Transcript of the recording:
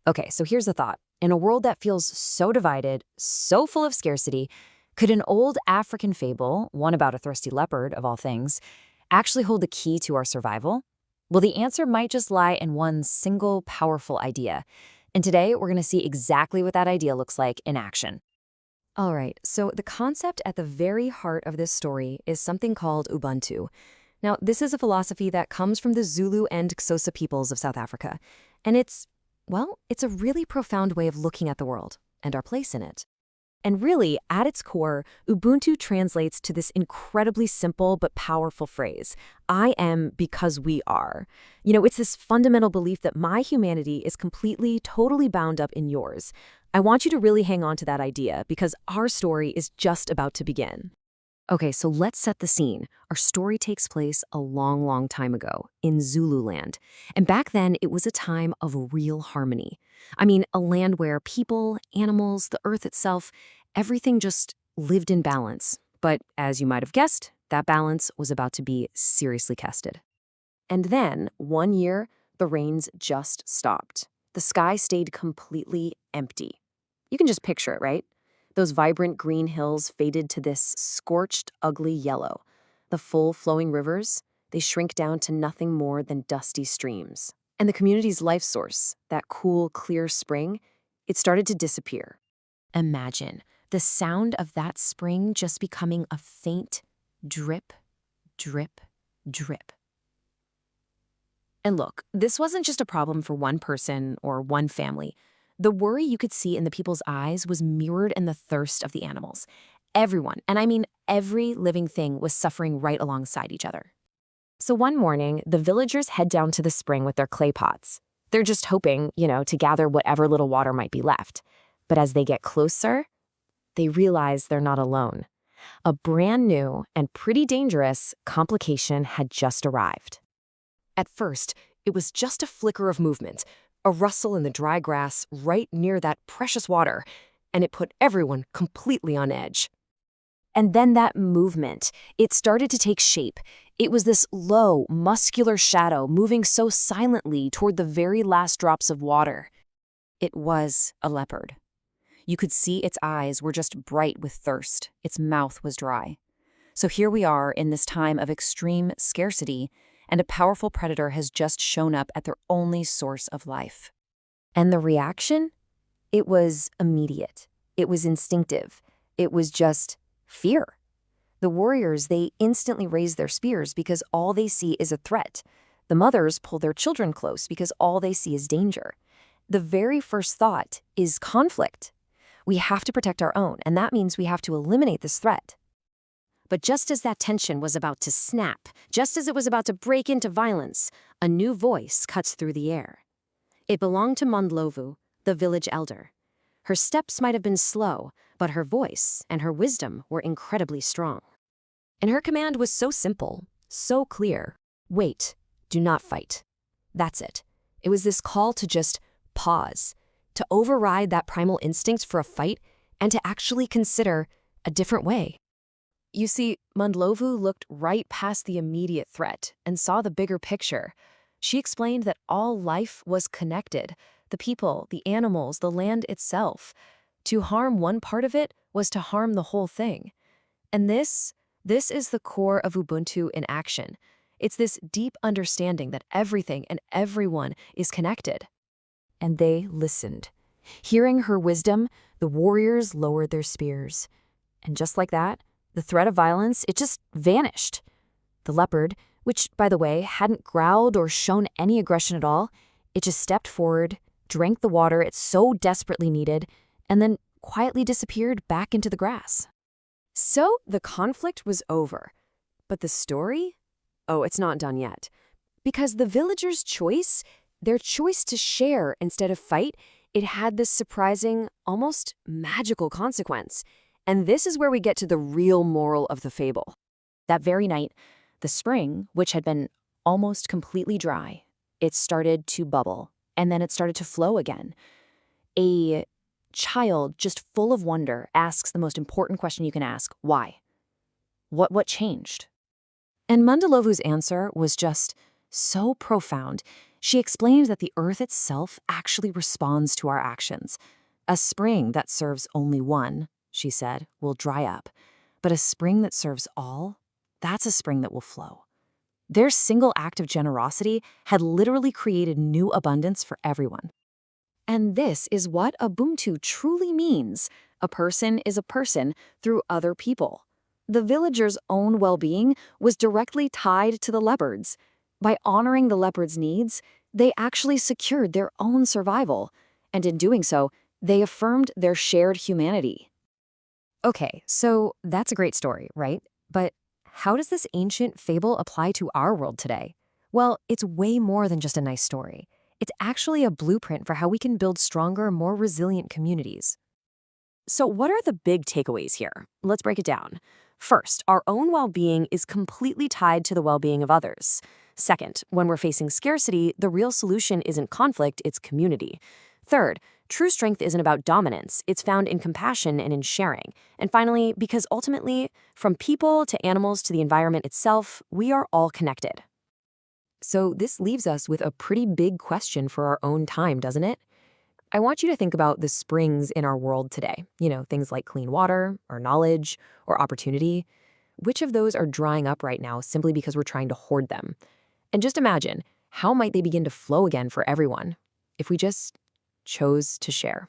Okay, so here's the thought. In a world that feels so divided, so full of scarcity, could an old African fable, one about a thirsty leopard of all things, actually hold the key to our survival? Well, the answer might just lie in one single powerful idea. And today, we're going to see exactly what that idea looks like in action. All right, so the concept at the very heart of this story is something called Ubuntu. Now, this is a philosophy that comes from the Zulu and Xhosa peoples of South Africa. And it's a really profound way of looking at the world and our place in it. And really, at its core, Ubuntu translates to this incredibly simple but powerful phrase, I am because we are. It's this fundamental belief that my humanity is completely, totally bound up in yours. I want you to really hang on to that idea because our story is just about to begin. Okay, so let's set the scene. Our story takes place a long, long time ago in Zululand. And back then, it was a time of real harmony. I mean, a land where people, animals, the earth itself, everything just lived in balance. But as you might have guessed, that balance was about to be seriously tested. And then, one year, the rains just stopped. The sky stayed completely empty. You can just picture it, right? Those vibrant green hills faded to this scorched, ugly yellow. The full flowing rivers, they shrink down to nothing more than dusty streams. And the community's life source, that cool, clear spring, it started to disappear. Imagine the sound of that spring just becoming a faint drip, drip, drip. And look, this wasn't just a problem for one person or one family. The worry you could see in the people's eyes was mirrored in the thirst of the animals. Everyone, and I mean every living thing, was suffering right alongside each other. So one morning, the villagers head down to the spring with their clay pots. They're just hoping, to gather whatever little water might be left. But as they get closer, they realize they're not alone. A brand new and pretty dangerous complication had just arrived. At first, it was just a flicker of movement, a rustle in the dry grass right near that precious water, and it put everyone completely on edge. And then that movement, it started to take shape. It was this low, muscular shadow moving so silently toward the very last drops of water. It was a leopard. You could see its eyes were just bright with thirst. Its mouth was dry. So here we are in this time of extreme scarcity, and a powerful predator has just shown up at their only source of life. And the reaction? It was immediate. It was instinctive. It was just fear. The warriors, they instantly raise their spears because all they see is a threat. The mothers pull their children close because all they see is danger. The very first thought is conflict. We have to protect our own, and that means we have to eliminate this threat. But just as that tension was about to snap, just as it was about to break into violence, a new voice cuts through the air. It belonged to Mondlovu, the village elder. Her steps might have been slow, but her voice and her wisdom were incredibly strong. And her command was so simple, so clear. Wait, do not fight. That's it. It was this call to just pause, to override that primal instinct for a fight, and to actually consider a different way. You see, Mondlovu looked right past the immediate threat and saw the bigger picture. She explained that all life was connected, the people, the animals, the land itself. To harm one part of it was to harm the whole thing. And this is the core of Ubuntu in action. It's this deep understanding that everything and everyone is connected. And they listened. Hearing her wisdom, the warriors lowered their spears. And just like that, the threat of violence, it just vanished. The leopard, which, by the way, hadn't growled or shown any aggression at all, it just stepped forward, drank the water it so desperately needed, and then quietly disappeared back into the grass. So the conflict was over. But the story? Oh, it's not done yet. Because the villagers' choice, their choice to share instead of fight, it had this surprising, almost magical consequence. And this is where we get to the real moral of the fable. That very night, the spring, which had been almost completely dry, it started to bubble, and then it started to flow again. A child, just full of wonder, asks the most important question you can ask: why? What changed? And Mandalovu's answer was just, so profound. She explained that the earth itself actually responds to our actions. A spring that serves only one, she said, will dry up. But a spring that serves all, that's a spring that will flow. Their single act of generosity had literally created new abundance for everyone. And this is what Ubuntu truly means. A person is a person through other people. The villagers' own well-being was directly tied to the leopards. By honoring the leopards' needs, they actually secured their own survival. And in doing so, they affirmed their shared humanity. Okay, so that's a great story, right? But how does this ancient fable apply to our world today? Well, it's way more than just a nice story. It's actually a blueprint for how we can build stronger, more resilient communities. So what are the big takeaways here? Let's break it down. First, our own well-being is completely tied to the well-being of others. Second, when we're facing scarcity, the real solution isn't conflict, it's community. Third, true strength isn't about dominance, it's found in compassion and in sharing. And finally, because ultimately, from people to animals to the environment itself, we are all connected. So this leaves us with a pretty big question for our own time, doesn't it? I want you to think about the springs in our world today. Things like clean water, or knowledge, or opportunity. Which of those are drying up right now simply because we're trying to hoard them? And just imagine, how might they begin to flow again for everyone if we just chose to share?